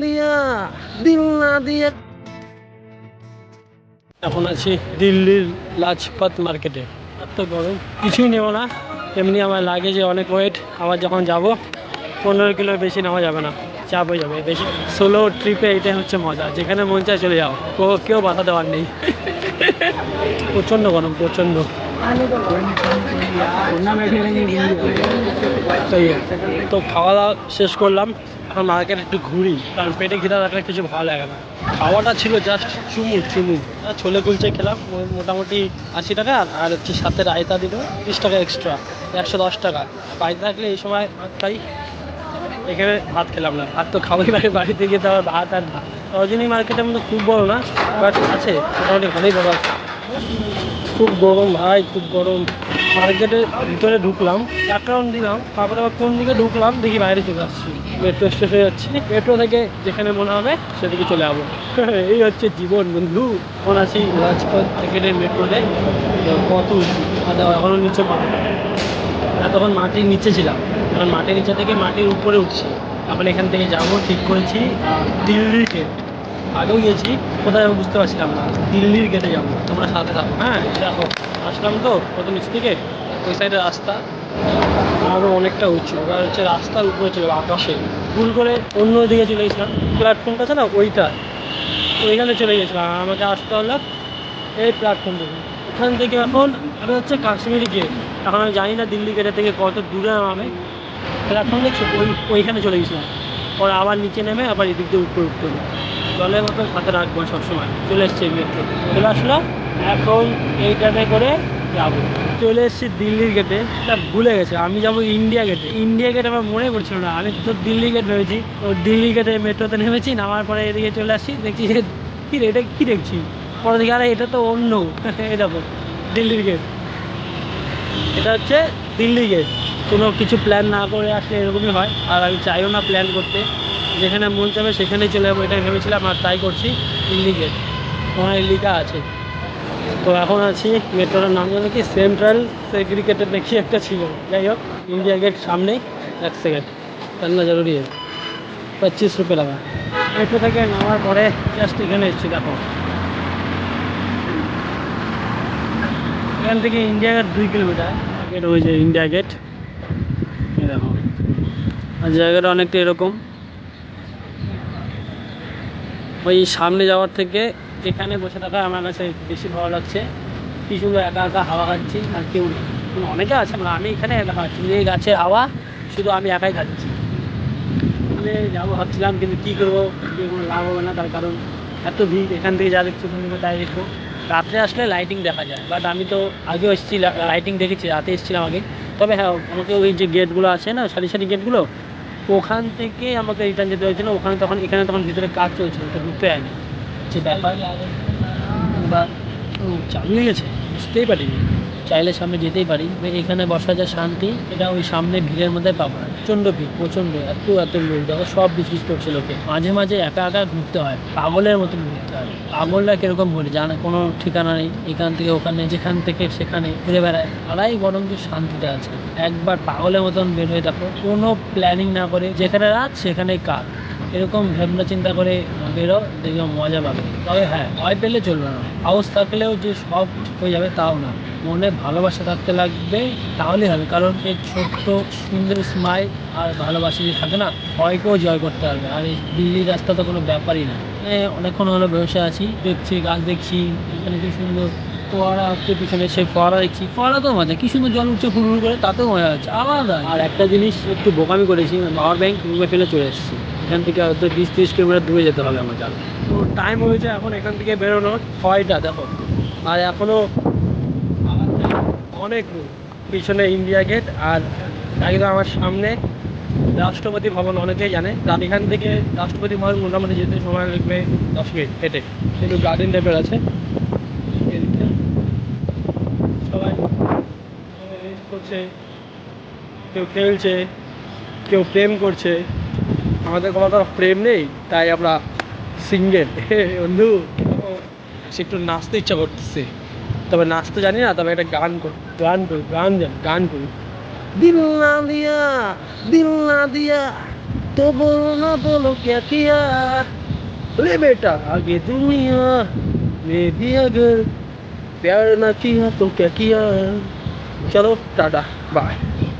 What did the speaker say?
দিয়া দিল না দিয়া। এখন আছি দিল্লির লাজপাত মার্কেটে। এত গরম, কিছুই নেব না, এমনি আমার লাগে যে অনেক ওয়েট। আবার যখন যাব 15 কিলোর বেশি নেওয়া যাবে না, চাপ হয়ে যাবে বেশি। সোলো ট্রিপে এটাই হচ্ছে মজা, যেখানে মন চায় চলে যাও, কেউ বাধা দেওয়ার নেই। প্রচণ্ড গরম, প্রচণ্ড। তো খাওয়া দাওয়া শেষ করলাম, এখন মার্কেট একটু ঘুরি, কারণ পেটে খিদা রাখলে কিছু ভালো লাগে না। খাওয়াটা ছিল জাস্ট চুমু ছোলে কুলচে খেলাম, মোটামুটি 80 টাকা, আর হচ্ছে সাথে রায়তা দিল 30 টাকা এক্সট্রা, 110 টাকা। বাড়িতে থাকলে এই সময় ভাত খাই, এখানে ভাত খেলাম না। ভাত তো খাবোই, বাড়িতে গিয়ে তো আবার ভাত আর ভাত। রজনী মার্কেটের মধ্যে খুব বড় না, বাট আছে মোটামুটি ভালোই বড়। খুব গরম ভাই, খুব গরম। মার্কেটের ভিতরে ঢুকলাম, এক রাউন্ড দিলাম, তারপরে আবার কোন দিকে ঢুকলাম দেখি বাইরে চলে আসছি। মেট্রো স্টেশনে যাচ্ছি, মেট্রো থেকে যেখানে মনে হবে সেদিকে চলে যাবো। এই হচ্ছে জীবন বন্ধু। এখন আছি লাজপত সেকেন্ডের মেট্রোতে। কত উঁচু, এখনো নিচে পাবো, তখন মাটির নিচে ছিলাম, এখন মাটির নিচে থেকে মাটির উপরে উঠছি। এখন এখান থেকে যাবো, ঠিক করেছি দিল্লির গেট। আগেও গিয়েছি, কোথায় আমি বুঝতে পারছিলাম না, দিল্লির গেটে যাবো। তোমরা সাথে থাকো। হ্যাঁ দেখো, আসলাম তো কত নিচ থেকে, ওই সাইডে রাস্তা আরও অনেকটা উঁচু, আর হচ্ছে রাস্তার উপরে ছিল আকাশে। ভুল করে অন্য দিকে চলে গেছিলাম, প্ল্যাটফর্মটা আছে না ওইটা, ওইখানে চলে গেছিলাম। আমাকে আসতে হলো এই প্ল্যাটফর্ম থেকে। ওখান থেকে এখন এটা হচ্ছে কাশ্মীরি গেট। এখন আমি জানি না দিল্লি গেটের থেকে কত দূরে আমি প্ল্যাটফর্ম দেখছি, ওইখানে চলে গেছিলাম। পরে আবার নিচে নেমে আবার এদিক দিয়ে উপরে উঠতে হবে। জলের মতো সাথে রাখবো সবসময়। চলে এসছে মেট্রো, চলে আসলো। এখন এইটাতে করে যাবো। চলে এসেছি দিল্লির গেটে। এটা ভুলে গেছে, আমি যাবো ইন্ডিয়া গেটে। ইন্ডিয়া গেট আমার মনে পড়ছিল না, আমি তো দিল্লি গেট ভেবেছি। তো দিল্লি গেটে মেট্রোতে নেমেছি, নামার পরে এদিকে চলে আসছি, দেখছি যে কী রে, এটা কী দেখছি। পরে দিকে আরে এটা তো অন্য। এই দেখো দিল্লির গেট, এটা হচ্ছে দিল্লি গেট। কোনো কিছু প্ল্যান না করে আসলে এরকমই হয়, আর আমি চাইও না প্ল্যান করতে। যেখানে মন চাবে সেখানেই চলে যাবো, এটাই ভেবেছিলাম, আর তাই করছি। দিল্লি গেট ওখানে লেখা আছে। তো এখন আছি মেট্রোর নাম জানো কি, সেন্ট্রাল সেগ্রিগেটেড দেখি একটা ছিল। যাই হোক, इंडिया गेट सामने। एक सेकेंड करना जरूरी है। 25 रुपये लगा। মেট্রো থেকে নামার পরে জাস্ট এখানে এসেছি, দেখো এখান থেকে ইন্ডিয়া গেট 2 কিলোমিটার। গেট ওই যে ইন্ডিয়া গেট, দেখো। আর জায়গাটা অনেকটা এরকম, ওই সামনে যাওয়ার থেকে এখানে বসে থাকা আমার কাছে বেশি ভালো লাগছে। কি সুন্দর একা একা হাওয়া খাচ্ছি, আর কেউ নেই। অনেকে আছে, আমি এখানে একা খাচ্ছি, এই গাছের হাওয়া শুধু আমি একাই খাচ্ছি। আমি যাবো ভাবছিলাম, কিন্তু কী করবো, কোনো লাভ হবে না, তার কারণ এত ভিড়। এখান থেকে যা দেখছি তুমি তাই দেখবো। রাত্রে আসলে লাইটিং দেখা যায়, বাট আমি তো আগেও এসেছি, লাইটিং দেখেছি, রাতে এসেছিলাম আগে। তবে হ্যাঁ, আমাকে ওই যে গেটগুলো আছে না, সারি সারি গেটগুলো, ওখান থেকে আমাকে রিটার্ন যেতে হয়েছিল। ওখানে তখন, এখানে তখন ভিতরে কাজ চলছিল, ওটা ঢুকতে যায়নি যে ব্যাপার, বা চালু হয়ে গেছে বুঝতেই পারিনি। চাইলে সামনে যেতেই পারি, এখানে বসা যা শান্তি, এটা ওই সামনে ভিড়ের মধ্যে পাবো না। প্রচণ্ড ভিড়, প্রচণ্ড, এত লোক, দেখো সব বিচবিচ করছে লোকে। মাঝে মাঝে একা একা ঘুরতে হয়, পাগলের মতন ঘুরতে হয়। পাগলরা কীরকম ঘুরে জানে, কোনো ঠিকানা নেই, এখান থেকে ওখানে, যেখান থেকে সেখানে ঘুরে বেড়ায়। তারাই বরং শান্তিতে আছে। একবার পাগলের মতন বের হয়ে দেখো, কোনো প্ল্যানিং না করে, যেখানে রাত সেখানেই কাজ, এরকম ভাবনা চিন্তা করে বেরো, দেখবে মজা পাবে। তবে হ্যাঁ, ভয় পেলে চলবে না। সাহস থাকলেও যে সব ঠিক হয়ে যাবে তাও না, মনে ভালোবাসা থাকতে লাগবে, তাহলেই হবে। কারণ এই ছোট্ট সুন্দর স্মাইল আর ভালোবাসা যদি থাকে না, ভয়কেও জয় করতে পারবে। আর এই দিল্লির রাস্তা তো কোনো ব্যাপারই না। অনেকক্ষণ হলো বসে আছি, দেখছি গাছ, দেখছি এখানে কি সুন্দর ফোয়ারা হচ্ছে, পিছনে সেই ফোয়ারা দেখছি, ফোয়ারা তো মজা, কি সুন্দর জল উঠছে ফুল করে, তাতেও মজা হচ্ছে আলাদা। আর একটা জিনিস একটু বোকামি করেছি, পাওয়ার ব্যাংক রুমে ফেলে চলে এসেছি। এখান থেকে হয়তো 20-30 কিলোমিটার দূরে যেতে হবে আমার জাল। তো টাইম হয়েছে এখন এখান থেকে বেরোনোর, 6টা দেখো, আর এখনও অনেক দূর। পিছনে ইন্ডিয়া গেট, আর একদম আমার সামনে রাষ্ট্রপতি ভবন। অনেকেই জানে, আর এখান থেকে রাষ্ট্রপতি ভবন মোটামুটি যেতে সময় লাগবে 10 মিনিট হেঁটে। একটু গার্ডেন টাইপের আছে, সবাই করছে, কেউ খেলছে, কেউ প্রেম করছে। আমাদের কোনো তো প্রেম নেই, তাই আমরা সিঙ্গেল। বন্ধু, সে একটু নাচতে ইচ্ছা করতেছে, তবে নাচতে জানি না, তবে একটা গান জানি, গান করি। দিল না দিয়া, দিল না দিয়া, तो बोलो ना बोलो क्या किया ले बेटा आगे दुनिया में भी अगर प्यार ना किया तो क्या किया चलो टाटा बाय